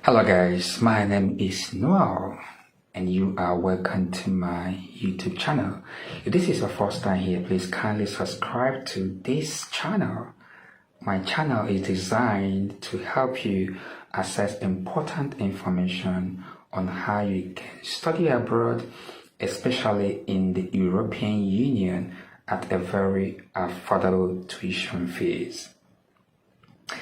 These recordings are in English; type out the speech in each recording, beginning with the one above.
Hello guys, my name is Noel and you are welcome to my YouTube channel. If this is your first time here, please kindly subscribe to this channel. My channel is designed to help you access important information on how you can study abroad, especially in the European Union at a very affordable tuition fees.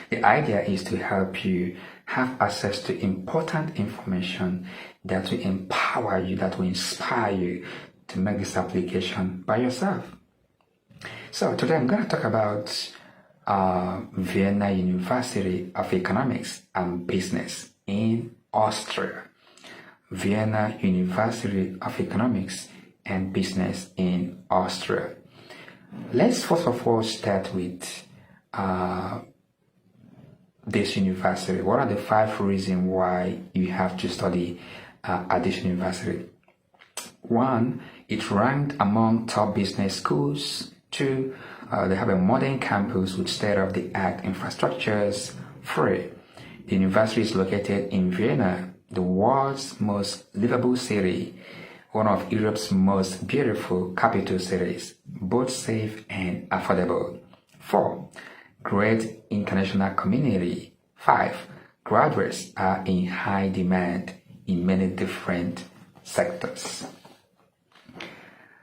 The idea is to help you have access to important information that will empower you, that will inspire you to make this application by yourself. So today I'm going to talk about Vienna University of Economics and Business in Austria. Vienna University of Economics and Business in Austria. Let's first of all start with this university. What are the 5 reasons why you have to study at this university? 1, it's ranked among top business schools. 2, they have a modern campus with state-of-the-art infrastructures. 3, the university is located in Vienna, the world's most livable city, one of Europe's most beautiful capital cities, both safe and affordable. 4, great international community. 5, graduates are in high demand in many different sectors.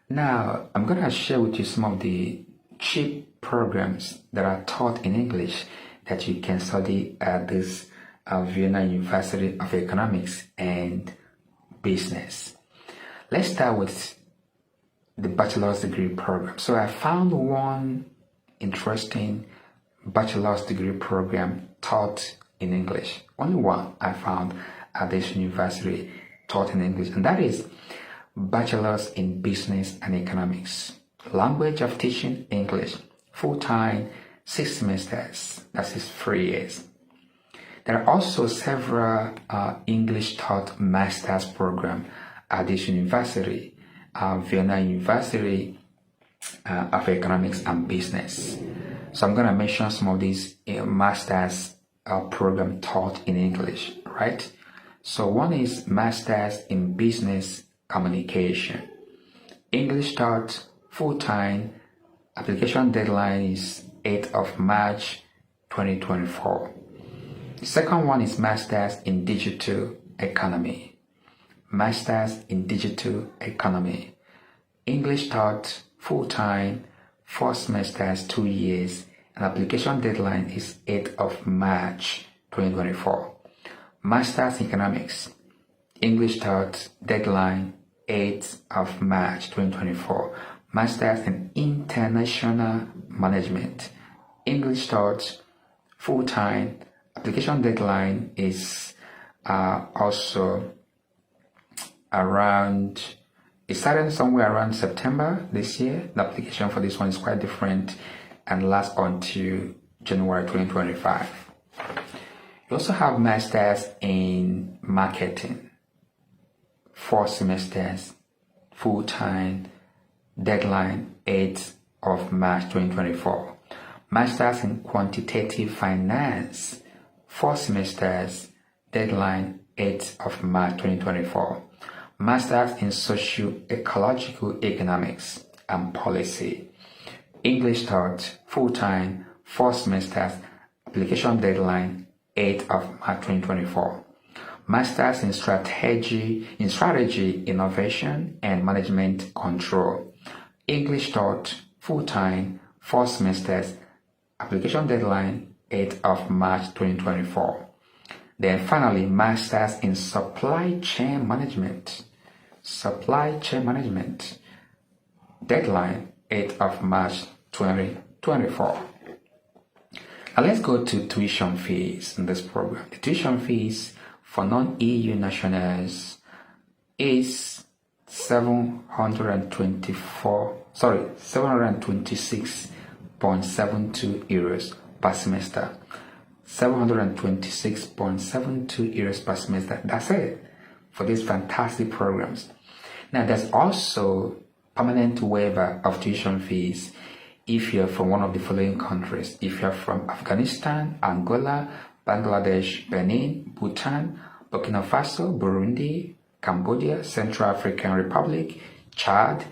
Now, I'm going to share with you some of the cheap programs that are taught in English that you can study at this Vienna University of Economics and Business. Let's start with the bachelor's degree program. So I found one interesting bachelor's degree program taught in English. Only one I found at this university taught in English, and that is Bachelor's in Business and Economics. Language of teaching English, full-time, 6 semesters, that is 3 years. There are also several English taught master's programs at this university, Vienna University of Economics and Business. So I'm going to mention some of these master's program taught in English, right? So one is Masters in Business Communication. English taught full-time. Application deadline is 8th of March 2024. The second one is Masters in Digital Economy. Masters in Digital Economy. English taught full-time, 4 semesters, 2 years, and application deadline is 8th of March 2024. Masters in Economics. English taught, deadline 8th of March 2024. Masters in International Management. English taught, full-time, application deadline is also around, it started somewhere around September this year. The application for this one is quite different and lasts until January 2025. You also have Masters in Marketing. 4 semesters, full-time, deadline 8th of March 2024. Masters in Quantitative Finance. 4 semesters, deadline 8th of March 2024. Masters in Socio-Ecological Economics and Policy. English taught, full-time, 4 semesters, application deadline 8th of March 2024. Masters in Strategy, Innovation, and Management Control. English taught, full-time, 4 semesters, application deadline 8th of March 2024. Then finally, Masters in Supply Chain Management. Supply Chain Management. Deadline 8th of March 2024. Now let's go to tuition fees in this program. The tuition fees for non-EU nationals is 726.72 euros per semester. 726.72 euros per semester. That's it for these fantastic programs. Now there's also permanent waiver of tuition fees if you're from one of the following countries. If you're from Afghanistan, Angola, Bangladesh, Benin, Bhutan, Burkina Faso, Burundi, Cambodia, Central African Republic, Chad,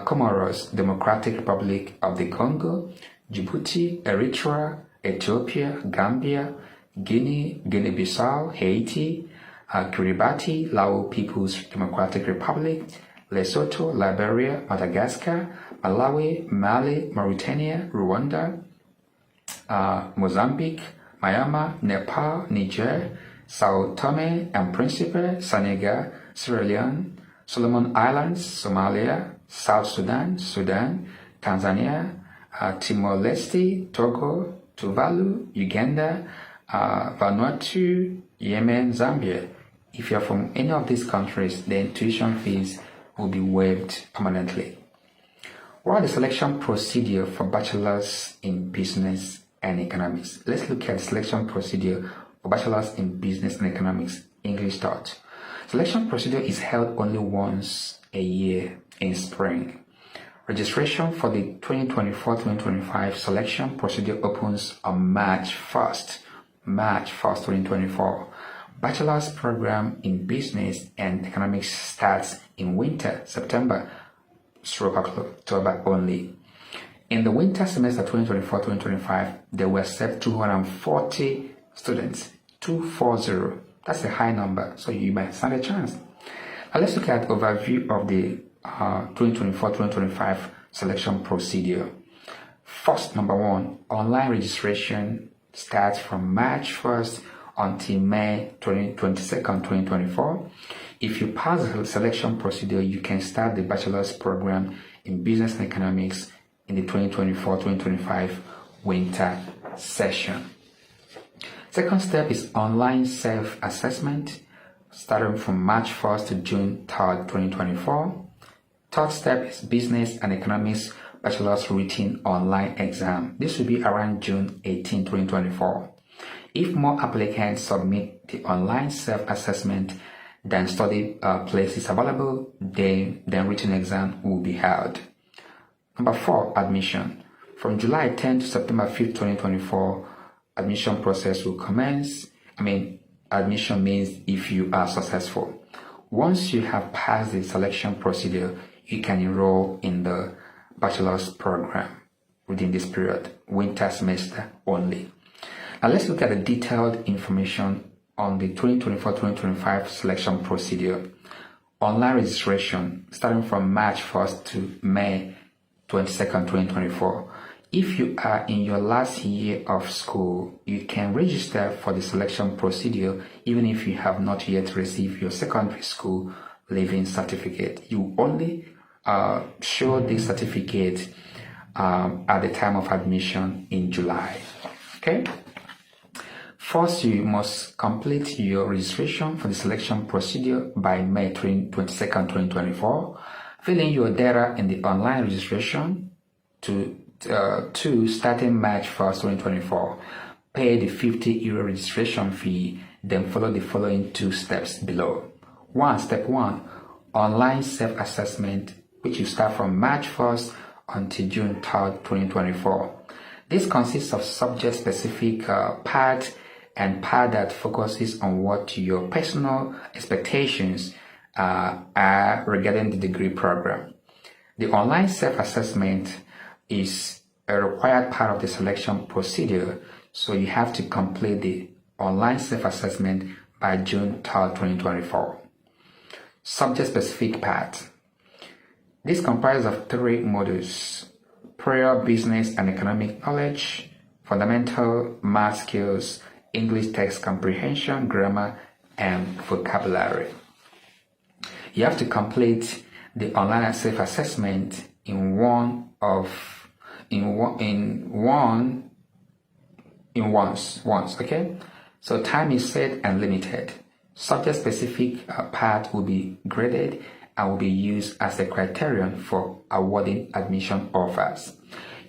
Comoros, Democratic Republic of the Congo, Djibouti, Eritrea, Ethiopia, Gambia, Guinea, Guinea-Bissau, Haiti, Kiribati, Lao People's Democratic Republic, Lesotho, Liberia, Madagascar, Malawi, Mali, Mauritania, Rwanda, Mozambique, Myanmar, Nepal, Niger, Sao Tome and Principe, Senegal, Sierra Leone, Solomon Islands, Somalia, South Sudan, Sudan, Tanzania, Timor-Leste, Togo, Tuvalu, Uganda, Vanuatu, Yemen, Zambia. If you're from any of these countries, then tuition fees will be waived permanently. What are the selection procedure for bachelors in business and economics? Let's look at the selection procedure for bachelors in business and economics, English taught. Selection procedure is held only once a year in spring. Registration for the 2024-2025 selection procedure opens on March 1st, 2024. Bachelor's program in business and economics starts in winter, September through October only. In the winter semester 2024-2025, there were set 240 students, 240. That's a high number, so you might stand a chance. Now let's look at overview of the 2024-2025 selection procedure. First, number one, online registration starts from March 1st until May 22nd, 2024. If you pass the selection procedure, you can start the bachelor's program in business and economics in the 2024-2025 winter session. Second step is online self-assessment, starting from March 1st to June 3rd, 2024. Third step is business and economics bachelor's written online exam. This will be around June 18, 2024. If more applicants submit the online self-assessment than study places available, then written exam will be held. Number 4, admission. From July 10 to September 5th, 2024, admission process will commence. Admission means if you are successful. Once you have passed the selection procedure, you can enroll in the bachelor's program within this period, winter semester only. Now let's look at the detailed information on the 2024-2025 selection procedure. Online registration starting from March 1st to May 22nd, 2024. If you are in your last year of school, you can register for the selection procedure even if you have not yet received your secondary school leaving certificate. You only show this certificate at the time of admission in July. Okay? First, you must complete your registration for the selection procedure by May 22nd, 2024. Fill in your data in the online registration to starting March 1st, 2024. Pay the €50 registration fee, then follow the following 2 steps below. Step 1, online self-assessment, which you start from March 1st until June 3rd, 2024. This consists of subject-specific part and part that focuses on what your personal expectations are regarding the degree program. The online self-assessment is a required part of the selection procedure, so you have to complete the online self-assessment by June 3rd, 2024. Subject-specific part. This comprises of 3 modules: prior business and economic knowledge, fundamental math skills, English text comprehension, grammar, and vocabulary. You have to complete the online self-assessment once, okay? So time is set and limited. Subject-specific part will be graded and will be used as a criterion for awarding admission offers.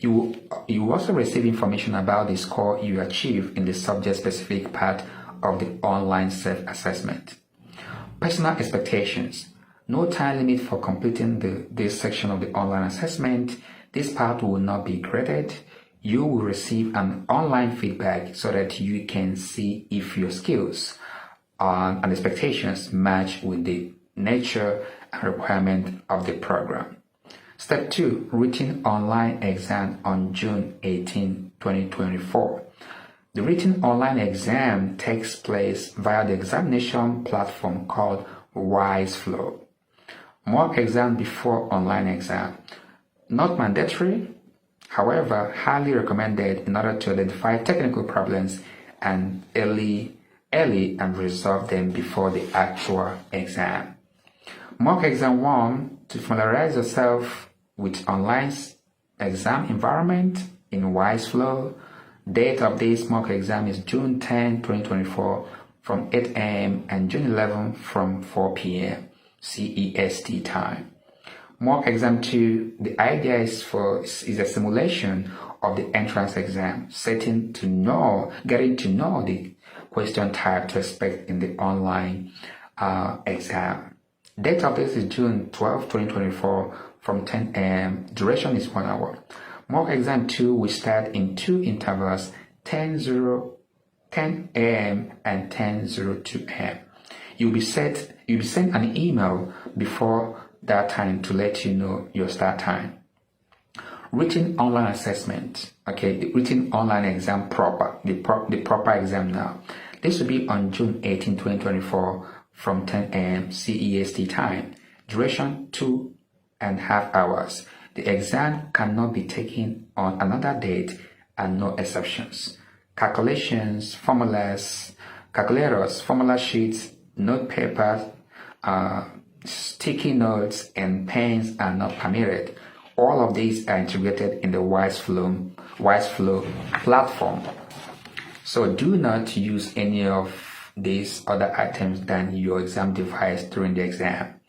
You will also receive information about the score you achieve in the subject-specific part of the online self-assessment. Personal expectations. No time limit for completing this section of the online assessment. This part will not be graded. You will receive an online feedback so that you can see if your skills and expectations match with the nature and requirement of the program. Step 2. Written online exam on June 18, 2024. The written online exam takes place via the examination platform called WiseFlow. Mock exam before online exam. Not mandatory, however, highly recommended in order to identify technical problems and early and resolve them before the actual exam. Mock exam 1, to familiarize yourself with online exam environment in WiseFlow. Date of this mock exam is June 10, 2024 from 8 a.m. and June 11 from 4 p.m. CEST time. Mock exam 2, the idea is a simulation of the entrance exam, getting to know the question type to expect in the online exam. Date of this is June 12, 2024 from 10 a.m. Duration is 1 hour. Mock exam 2 will start in 2 intervals, 10 a.m. and 10:02 a.m. You'll be sent an email before that time to let you know your start time. Written online assessment. Okay, the written online exam proper, the proper exam now. This will be on June 18, 2024 from 10 a.m. CEST time. Duration 2.5 hours. The exam cannot be taken on another date and no exceptions. Calculations, formulas, calculators, formula sheets, note papers, sticky notes, and pens are not permitted. All of these are integrated in the WiseFlow platform. So do not use any of these other items than your exam device during the exam.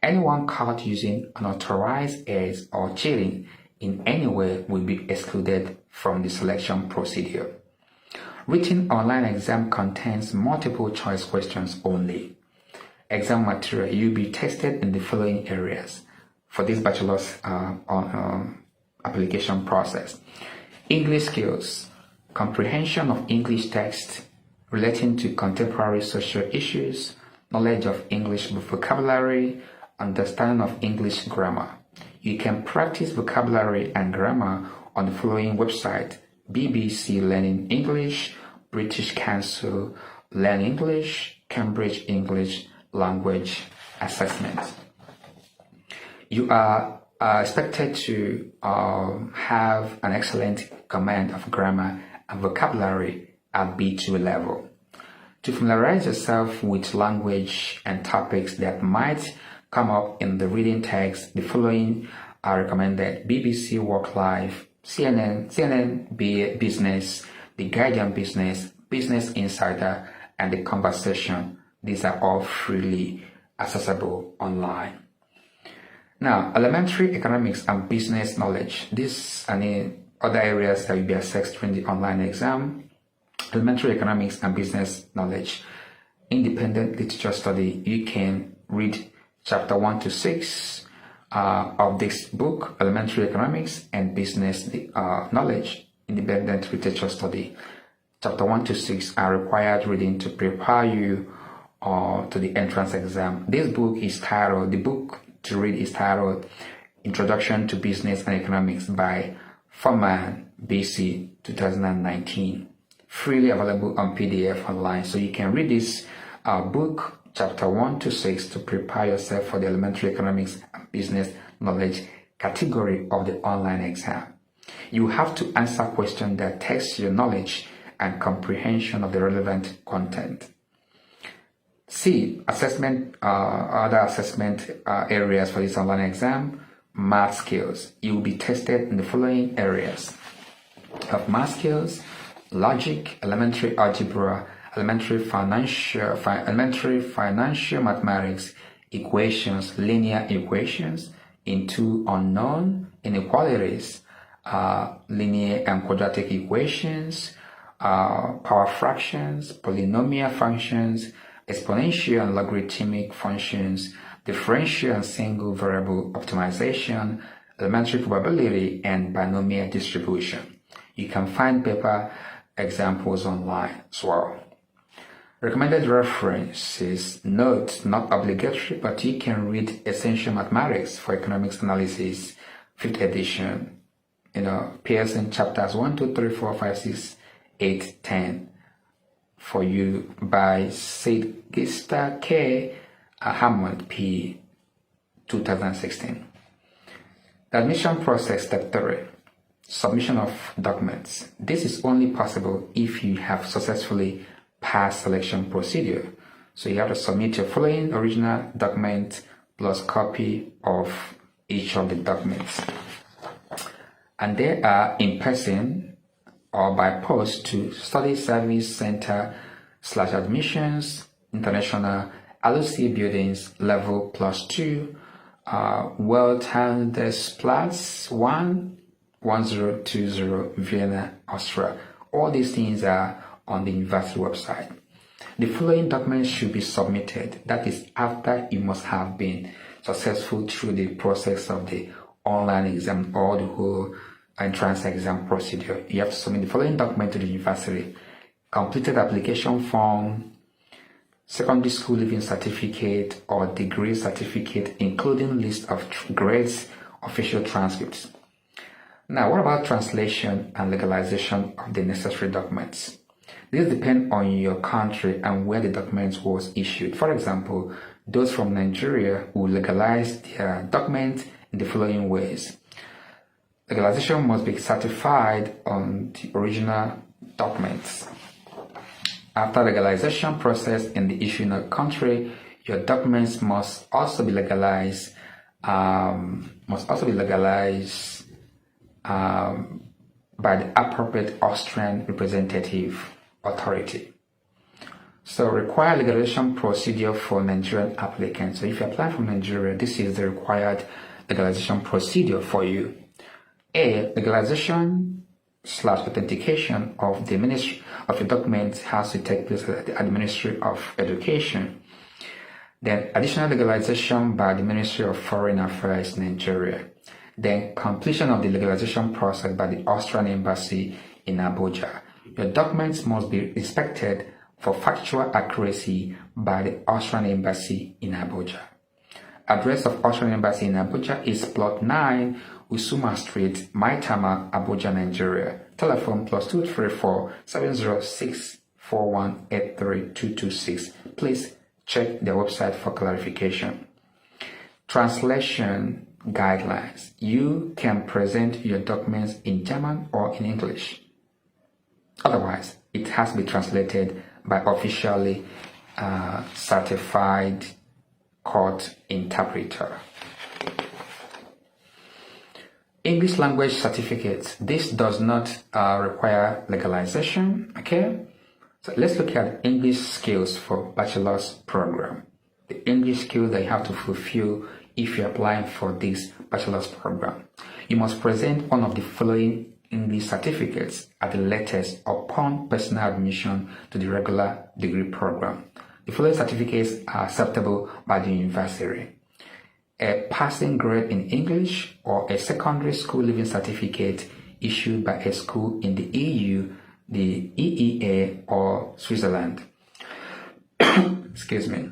Anyone caught using unauthorized aids or cheating in any way will be excluded from the selection procedure. Written online exam contains multiple choice questions only. Exam material, you'll be tested in the following areas for this bachelor's application process. English skills, comprehension of English text relating to contemporary social issues, knowledge of English vocabulary, understanding of English grammar. You can practice vocabulary and grammar on the following website: BBC Learning English, British Council Learn English, Cambridge English Language Assessment. You are expected to have an excellent command of grammar and vocabulary at B2 level. To familiarize yourself with language and topics that might come up in the reading text, the following are recommended: BBC Work Life, CNN Business, The Guardian Business, Business Insider, and The Conversation. These are all freely accessible online. Now, elementary economics and business knowledge. These and other areas that will be assessed during the online exam. Elementary economics and business knowledge. Independent literature study. You can read chapter 1 to 6 of this book, Elementary Economics and Business Knowledge, Independent Literature Study. Chapter 1 to 6 are required reading to prepare you to the entrance exam. The book to read is titled Introduction to Business and Economics by Furman, BC, 2019. Freely available on PDF online. So you can read this book, chapter 1 to 6, to prepare yourself for the elementary economics and business knowledge category of the online exam. You have to answer questions that test your knowledge and comprehension of the relevant content. C. Assessment, other assessment areas for this online exam. Math skills. You will be tested in the following areas of math skills: logic, elementary algebra, elementary financial mathematics, equations, linear equations, into unknown inequalities, linear and quadratic equations, power fractions, polynomial functions, exponential and logarithmic functions, differential and single variable optimization, elementary probability, and binomial distribution. You can find paper examples online as well. Recommended references: notes, not obligatory, but you can read Essential Mathematics for Economics Analysis, 5th edition. Pearson chapters 1, 2, 3, 4, 5, 6, 8, 10 for you by Sid Gista K. Hammond P. 2016. The admission process, step 3. Submission of documents. This is only possible if you have successfully passed selection procedure. So you have to submit your following original document plus copy of each of the documents. And they are in person or by post to Study Service Center / Admissions, International, LOC Buildings, Level +2, Welthandelsplatz 1, 1020, Vienna, Austria. All these things are on the university website. The following documents should be submitted. That is, after you must have been successful through the process of the online exam or the whole entrance exam procedure. You have to submit the following document to the university: completed application form, secondary school leaving certificate or degree certificate, including list of grades, official transcripts. Now, what about translation and legalization of the necessary documents? This depends on your country and where the document was issued. For example, those from Nigeria will legalize their documents in the following ways. Legalization must be certified on the original documents. After legalization process in the issuing country, your documents must also be legalized. By the appropriate Austrian representative authority. So, required legalization procedure for Nigerian applicants. So, if you apply from Nigeria, this is the required legalization procedure for you. A, legalization / authentication of the ministry of your documents has to take place at the Ministry of Education. Then additional legalization by the Ministry of Foreign Affairs, Nigeria. Then completion of the legalization process by the Austrian Embassy in Abuja. Your documents must be inspected for factual accuracy by the Austrian Embassy in Abuja. Address of Austrian Embassy in Abuja is Plot 9, Usuma Street, Maitama, Abuja, Nigeria. Telephone +234 706 4183 226. Please check their website for clarification. Translation guidelines. You can present your documents in German or in English. Otherwise, it has to be translated by officially certified court interpreter. English language certificates. This does not require legalization. Okay, so let's look at English skills for bachelor's program. The English skills that you have to fulfill if you're applying for this bachelor's program. You must present one of the following English certificates at the latest upon personal admission to the regular degree program. The following certificates are acceptable by the university: a passing grade in English or a secondary school leaving certificate issued by a school in the EU, the EEA, or Switzerland. Excuse me.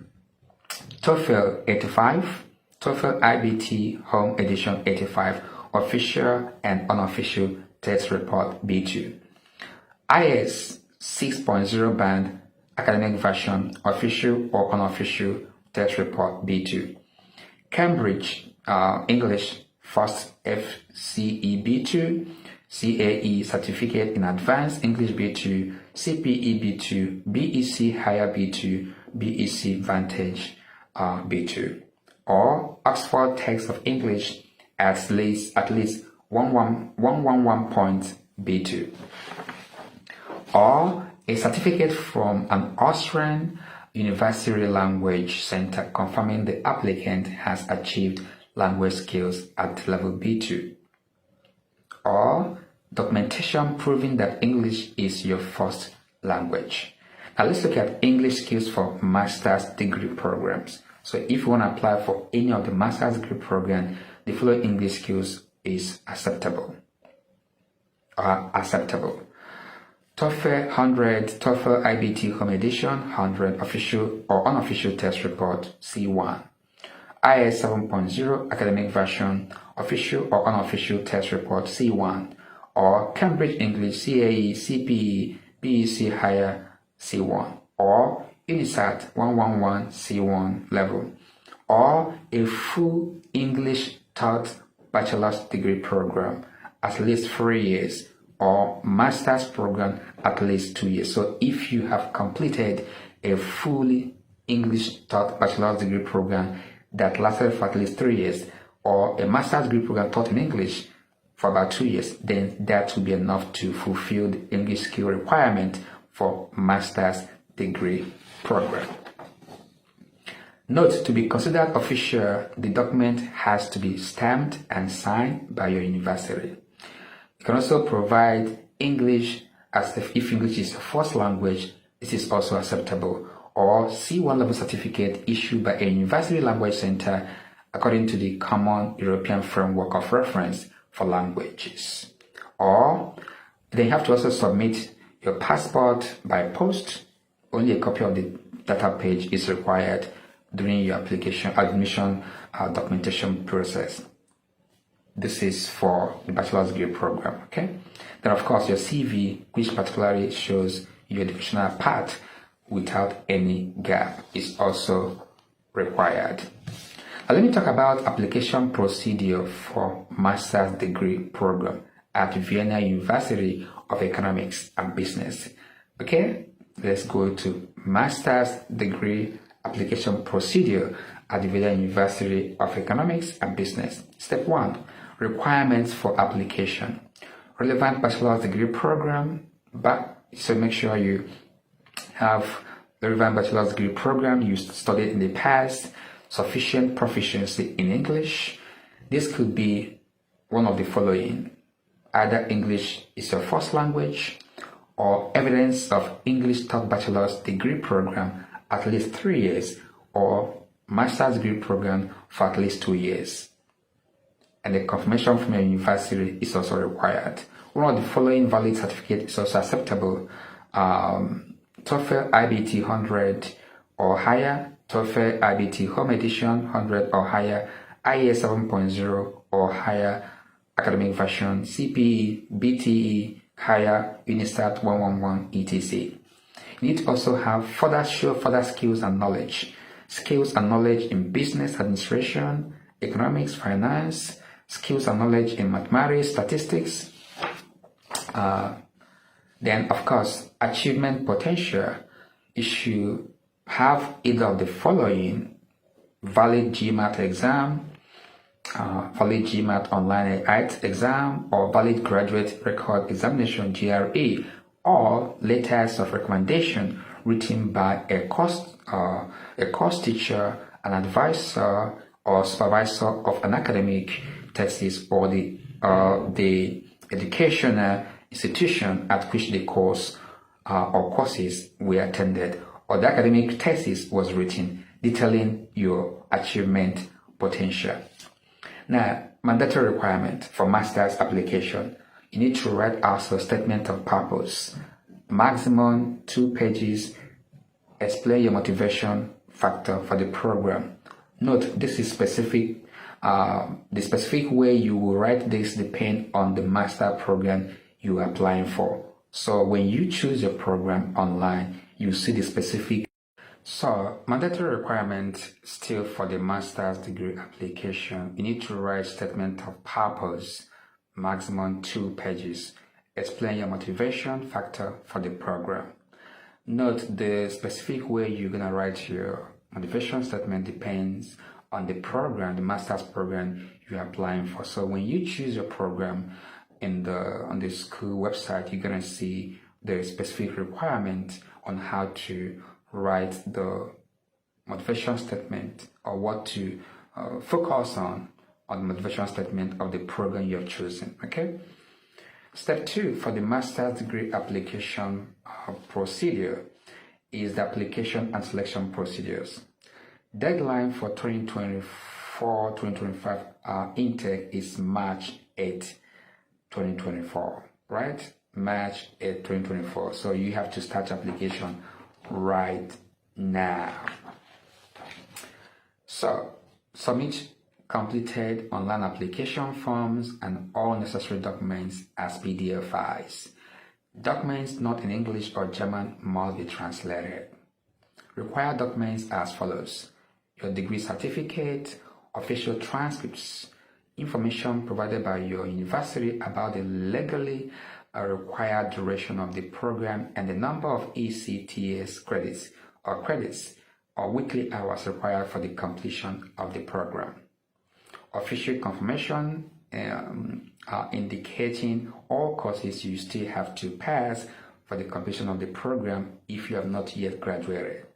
TOEFL 85, TOEFL IBT Home Edition 85, official and unofficial test report B2. IS 6.0 band academic version, official or unofficial test report B2. Cambridge English First FCE B2, CAE Certificate in Advanced English B2, CPE B2, BEC Higher B2, BEC Vantage B2, or Oxford Text of English at least 111 point B2, or a certificate from an Austrian University Language Center confirming the applicant has achieved language skills at level B2, or documentation proving that English is your first language. Now let's look at English skills for master's degree programs. So if you want to apply for any of the master's degree program, the following English skills is acceptable. TOEFL 100, TOEFL IBT Home Edition 100 official or unofficial test report C1. IS 7.0 academic version official or unofficial test report C1, or Cambridge English CAE CPE BEC higher C1, or UNISAT 111 C1 level, or a full English taught bachelor's degree program at least 3 years, or master's program at least 2 years. So if you have completed a fully English taught bachelor's degree program that lasted for at least 3 years, or a master's degree program taught in English for about 2 years, then that will be enough to fulfill the English skill requirement for master's degree program. Note, to be considered official, the document has to be stamped and signed by your university. You can also provide English, as if English is your first language, this is also acceptable, or C1 level certificate issued by a university language center according to the Common European Framework of Reference for Languages. Or they have to also submit your passport by post. Only a copy of the data page is required during your application admission documentation process. This is for the bachelor's degree program, okay? Then of course your CV, which particularly shows your educational path without any gap, is also required. Now let me talk about application procedure for master's degree program at Vienna University of Economics and Business. Okay, let's go to master's degree application procedure at the Vienna University of Economics and Business. Step 1, requirements for application. Relevant bachelor's degree program, so make sure you have the relevant bachelor's degree program you studied in the past, sufficient proficiency in English. This could be one of the following: either English is your first language, or evidence of English taught bachelor's degree program at least 3 years, or master's degree program for at least 2 years. And the confirmation from your university is also required. One of the following valid certificates is also acceptable: TOEFL IBT 100 or higher, TOEFL IBT Home Edition 100 or higher, IES 7.0 or higher academic version, CPE, BTE, higher, UNISAT 111, etc. You need to also have further skills and knowledge. Skills and knowledge in business administration, economics, finance, skills and knowledge in mathematics, statistics. Then, of course, achievement potential. You should have either of the following: valid GMAT exam, valid GMAT online IELTS exam, or valid graduate record examination GRE, or letters of recommendation written by a course teacher, an advisor, or supervisor of an academic thesis, or the educational institution at which the course or courses were attended, or the academic thesis was written, detailing your achievement potential. Now, mandatory requirement for master's application: you need to write also a statement of purpose, maximum 2 pages. Explain your motivation factor for the program. Note, this is specific. The specific way you will write this depends on the master program you are applying for. So when you choose your program online, you see the specific. So mandatory requirement still for the master's degree application: you need to write statement of purpose, maximum 2 pages. Explain your motivation factor for the program. Note, the specific way you're gonna write your motivation statement depends on the program, the master's program you're applying for. So when you choose your program on the school website, you're gonna see the specific requirement on how to write the motivation statement, or what to focus on the motivation statement of the program you have chosen. Okay. Step 2 for the master's degree application procedure is the application and selection procedures. Deadline for 2024-2025 intake is March 8, 2024, right? March 8, 2024. So you have to start application right now. So submit completed online application forms and all necessary documents as PDF files. Documents not in English or German must be translated. Required documents as follows: your degree certificate, official transcripts, information provided by your university about the legally required duration of the program and the number of ECTS credits or weekly hours required for the completion of the program. Official confirmation indicating all courses you still have to pass for the completion of the program if you have not yet graduated.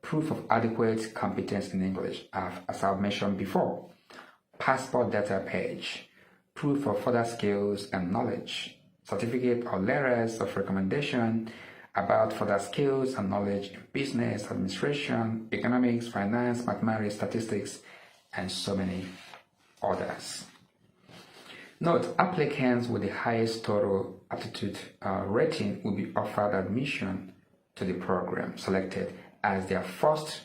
Proof of adequate competence in English, as I've mentioned before. Passport data page. Proof of further skills and knowledge. Certificate or letters of recommendation about further skills and knowledge in business, administration, economics, finance, mathematics, statistics, and so many others. Note, applicants with the highest total aptitude rating will be offered admission to the program selected as their first,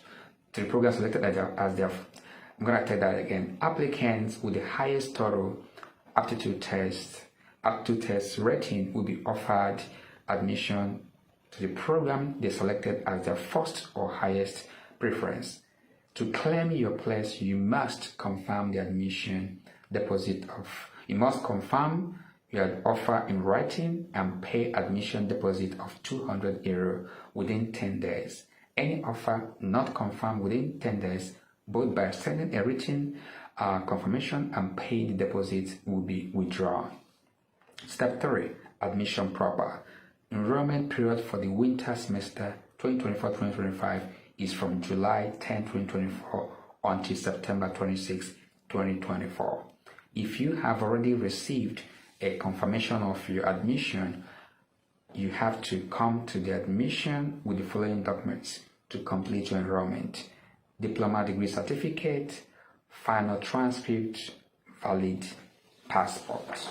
I'm going to take that again. Applicants with the highest total aptitude test rating will be offered admission to the program they selected as their first or highest preference. To claim your place, you must confirm the admission deposit you must confirm your offer in writing and pay admission deposit of €200 within 10 days. Any offer not confirmed within 10 days, both by sending a written confirmation and paying the deposit, will be withdrawn. Step 3. Admission proper. Enrollment period for the winter semester 2024-2025 is from July 10, 2024 until September 26, 2024. If you have already received a confirmation of your admission, you have to come to the admission with the following documents to complete your enrollment: diploma degree certificate, final transcript, valid passport.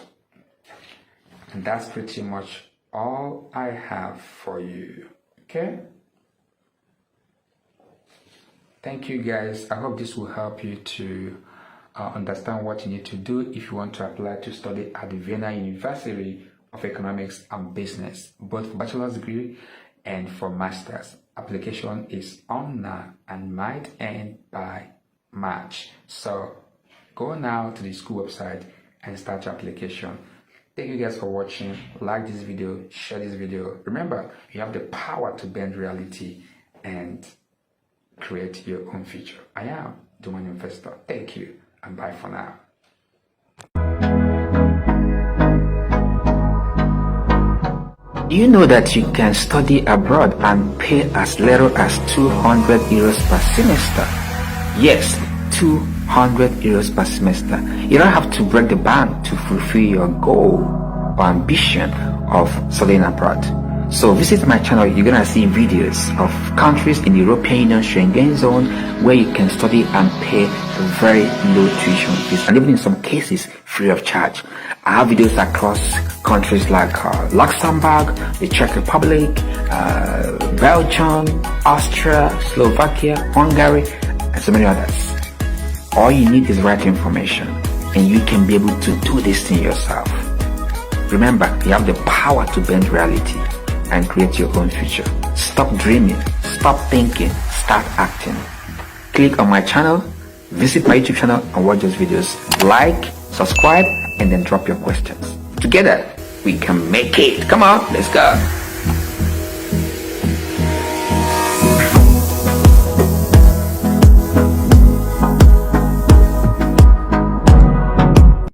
And that's pretty much all I have for you. Okay? Thank you guys. I hope this will help you to understand what you need to do if you want to apply to study at the Vienna University of Economics and Business, both for bachelor's degree and for master's. Application is on now and might end by March. So go now to the school website and start your application. Thank you guys for watching. Like this video, share this video. Remember, you have the power to bend reality and create your own future. I am the One Investor. Thank you and bye for now. Do you know that you can study abroad and pay as little as €200 per semester? Yes, €200 per semester. You don't have to break the bank to fulfill your goal or ambition of studying abroad. So visit my channel. You're gonna see videos of countries in the European Union Schengen zone where you can study and pay very low tuition fees, and even in some cases free of charge. I have videos across countries like Luxembourg, the Czech Republic, Belgium, Austria, Slovakia, Hungary, and so many others. All you need is the right information, and you can be able to do this thing yourself. Remember, you have the power to bend reality and create your own future. Stop dreaming, stop thinking, start acting. Click on my channel, visit my YouTube channel and watch those videos. Like, subscribe, and then drop your questions. Together, we can make it. Come on, let's go.